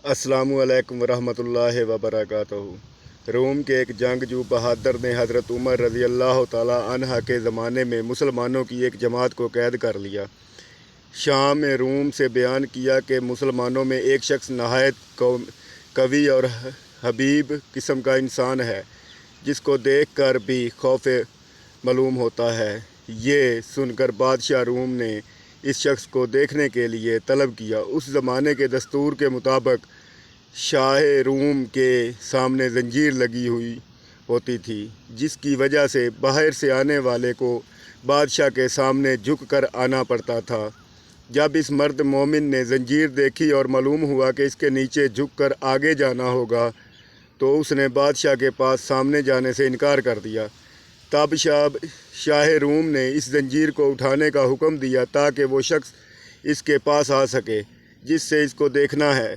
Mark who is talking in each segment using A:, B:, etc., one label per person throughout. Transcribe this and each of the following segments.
A: السلام علیکم ورحمۃ اللہ وبرکاتہ۔ روم کے ایک جنگجو بہادر نے حضرت عمر رضی اللہ تعالیٰ عنہ کے زمانے میں مسلمانوں کی ایک جماعت کو قید کر لیا۔ شام میں روم سے بیان کیا کہ مسلمانوں میں ایک شخص نہایت قوی اور حبیب قسم کا انسان ہے جس کو دیکھ کر بھی خوف معلوم ہوتا ہے۔ یہ سن کر بادشاہ روم نے اس شخص کو دیکھنے کے لیے طلب کیا۔ اس زمانے کے دستور کے مطابق شاہ روم کے سامنے زنجیر لگی ہوئی ہوتی تھی، جس کی وجہ سے باہر سے آنے والے کو بادشاہ کے سامنے جھک کر آنا پڑتا تھا۔ جب اس مرد مومن نے زنجیر دیکھی اور معلوم ہوا کہ اس کے نیچے جھک کر آگے جانا ہوگا تو اس نے بادشاہ کے پاس سامنے جانے سے انکار کر دیا۔ تب شاہ روم نے اس زنجیر کو اٹھانے کا حکم دیا تاکہ وہ شخص اس کے پاس آ سکے جس سے اس کو دیکھنا ہے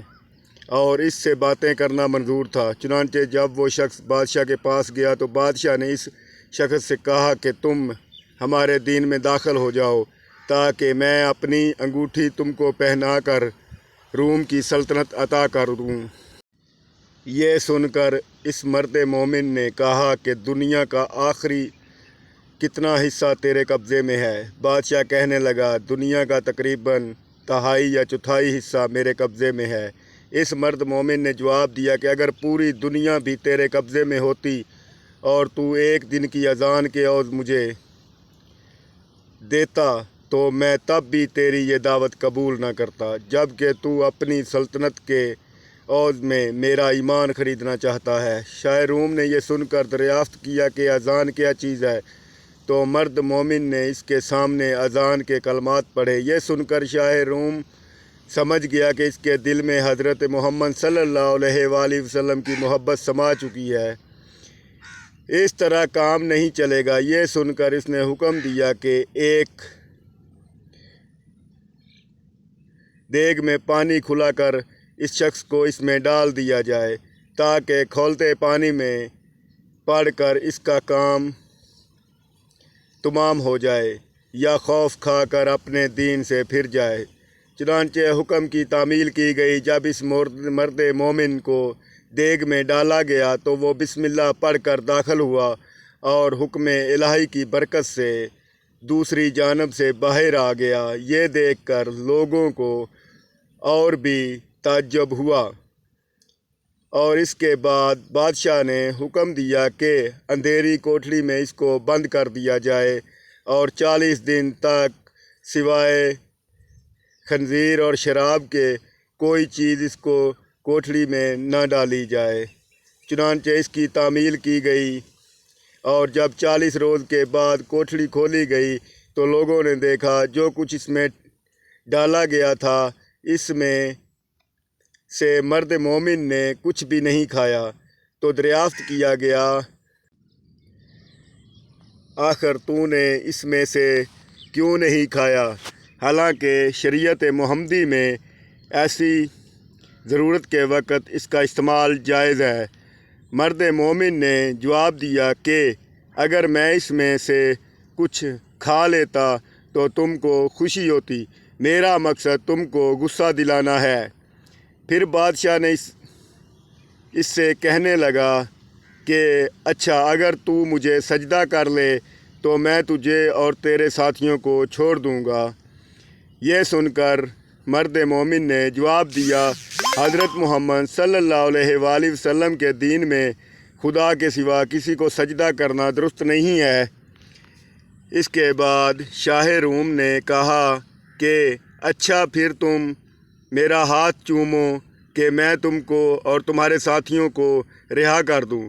A: اور اس سے باتیں کرنا منظور تھا۔ چنانچہ جب وہ شخص بادشاہ کے پاس گیا تو بادشاہ نے اس شخص سے کہا کہ تم ہمارے دین میں داخل ہو جاؤ تاکہ میں اپنی انگوٹھی تم کو پہنا کر روم کی سلطنت عطا کر دوں۔ یہ سن کر اس مرد مومن نے کہا کہ دنیا کا آخری کتنا حصہ تیرے قبضے میں ہے؟ بادشاہ کہنے لگا، دنیا کا تقریباً تہائی یا چوتھائی حصہ میرے قبضے میں ہے۔ اس مرد مومن نے جواب دیا کہ اگر پوری دنیا بھی تیرے قبضے میں ہوتی اور تو ایک دن کی اذان کے عوض مجھے دیتا تو میں تب بھی تیری یہ دعوت قبول نہ کرتا، جبکہ تو اپنی سلطنت کے عوض میں میرا ایمان خریدنا چاہتا ہے۔ شاہ روم نے یہ سن کر دریافت کیا کہ اذان کیا چیز ہے، تو مرد مومن نے اس کے سامنے اذان کے کلمات پڑھے۔ یہ سن کر شاہ روم سمجھ گیا کہ اس کے دل میں حضرت محمد صلی اللہ علیہ وآلہ وسلم کی محبت سما چکی ہے، اس طرح کام نہیں چلے گا۔ یہ سن کر اس نے حکم دیا کہ ایک دیگ میں پانی کھلا کر اس شخص کو اس میں ڈال دیا جائے تاکہ کھولتے پانی میں پڑ کر اس کا کام تمام ہو جائے یا خوف کھا کر اپنے دین سے پھر جائے۔ چنانچہ حکم کی تعمیل کی گئی۔ جب اس مرد مومن کو دیگ میں ڈالا گیا تو وہ بسم اللہ پڑھ کر داخل ہوا اور حکم الہی کی برکت سے دوسری جانب سے باہر آ گیا۔ یہ دیکھ کر لوگوں کو اور بھی تعجب ہوا اور اس کے بعد بادشاہ نے حکم دیا کہ اندھیری کوٹڑی میں اس کو بند کر دیا جائے اور 40 دن تک سوائے خنزیر اور شراب کے کوئی چیز اس کو کوٹڑی میں نہ ڈالی جائے۔ چنانچہ اس کی تعمیل کی گئی اور جب 40 روز کے بعد کوٹڑی کھولی گئی تو لوگوں نے دیکھا جو کچھ اس میں ڈالا گیا تھا اس میں سے مرد مومن نے کچھ بھی نہیں کھایا۔ تو دریافت کیا گیا، آخر تو نے اس میں سے کیوں نہیں کھایا؟ حالانکہ شریعت محمدی میں ایسی ضرورت کے وقت اس کا استعمال جائز ہے۔ مرد مومن نے جواب دیا کہ اگر میں اس میں سے کچھ کھا لیتا تو تم کو خوشی ہوتی، میرا مقصد تم کو غصہ دلانا ہے۔ پھر بادشاہ نے اس سے کہنے لگا کہ اچھا، اگر تو مجھے سجدہ کر لے تو میں تجھے اور تیرے ساتھیوں کو چھوڑ دوں گا۔ یہ سن کر مرد مومن نے جواب دیا، حضرت محمد صلی اللہ علیہ وآلہ وسلم کے دین میں خدا کے سوا کسی کو سجدہ کرنا درست نہیں ہے۔ اس کے بعد شاہ روم نے کہا کہ اچھا، پھر تم میرا ہاتھ چومو کہ میں تم کو اور تمہارے ساتھیوں کو رہا کر دوں۔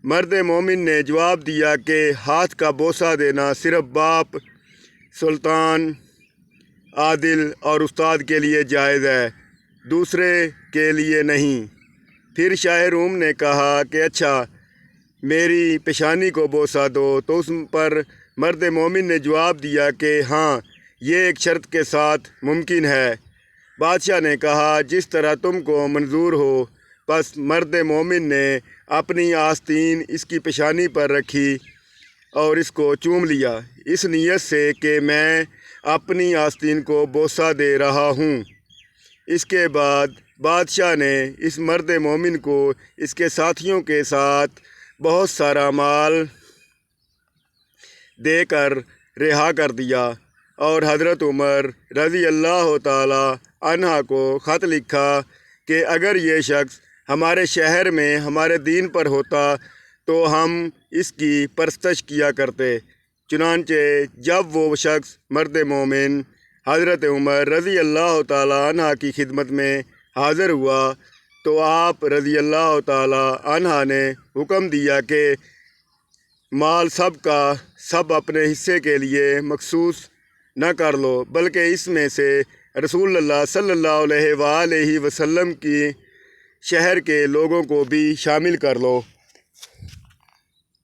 A: مرد مومن نے جواب دیا کہ ہاتھ کا بوسہ دینا صرف باپ، سلطان، عادل اور استاد کے لیے جائز ہے، دوسرے کے لیے نہیں۔ پھر شاہ روم نے کہا کہ اچھا، میری پیشانی کو بوسہ دو۔ تو اس پر مرد مومن نے جواب دیا کہ ہاں، یہ ایک شرط کے ساتھ ممکن ہے۔ بادشاہ نے کہا، جس طرح تم کو منظور ہو۔ پس مرد مومن نے اپنی آستین اس کی پیشانی پر رکھی اور اس کو چوم لیا، اس نیت سے کہ میں اپنی آستین کو بوسہ دے رہا ہوں۔ اس کے بعد بادشاہ نے اس مرد مومن کو اس کے ساتھیوں کے ساتھ بہت سارا مال دے کر رہا کر دیا، اور حضرت عمر رضی اللہ تعالی عنہ کو خط لکھا کہ اگر یہ شخص ہمارے شہر میں ہمارے دین پر ہوتا تو ہم اس کی پرستش کیا کرتے۔ چنانچہ جب وہ شخص مرد مومن حضرت عمر رضی اللہ تعالی عنہ کی خدمت میں حاضر ہوا تو آپ رضی اللہ تعالی عنہ نے حکم دیا کہ مال سب کا سب اپنے حصے کے لیے مخصوص نہ کر لو، بلکہ اس میں سے رسول اللہ صلی اللہ علیہ وآلہ وسلم کی شہر کے لوگوں کو بھی شامل کر لو۔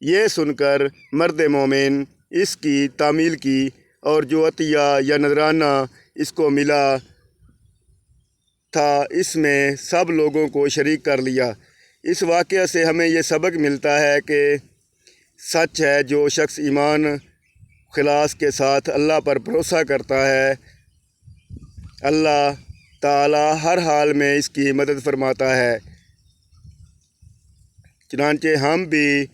A: یہ سن کر مرد مومن اس کی تعمیل کی، اور جو عطیہ یا نذرانہ اس کو ملا تھا اس میں سب لوگوں کو شریک کر لیا۔ اس واقعہ سے ہمیں یہ سبق ملتا ہے کہ سچ ہے جو شخص ایمان خلاص کے ساتھ اللہ پر بھروسہ کرتا ہے، اللہ تعالی ہر حال میں اس کی مدد فرماتا ہے۔ چنانچہ ہم بھی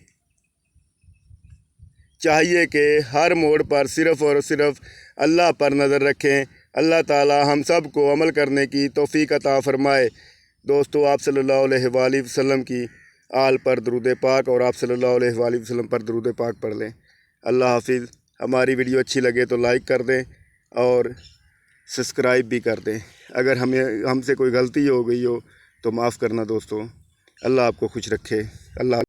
A: چاہیے کہ ہر موڑ پر صرف اور صرف اللہ پر نظر رکھیں۔ اللہ تعالی ہم سب کو عمل کرنے کی توفیق عطا فرمائے۔ دوستو، آپ صلی اللہ علیہ وآلہ وسلم کی آل پر درود پاک، اور آپ صلی اللہ علیہ وآلہ وسلم پر درود پاک پڑھ لیں۔ اللہ حافظ۔ ہماری ویڈیو اچھی لگے تو لائک کر دیں اور سبسکرائب بھی کر دیں۔ اگر ہم سے کوئی غلطی ہو گئی ہو تو معاف کرنا دوستو۔ اللہ آپ کو خوش رکھے۔ اللہ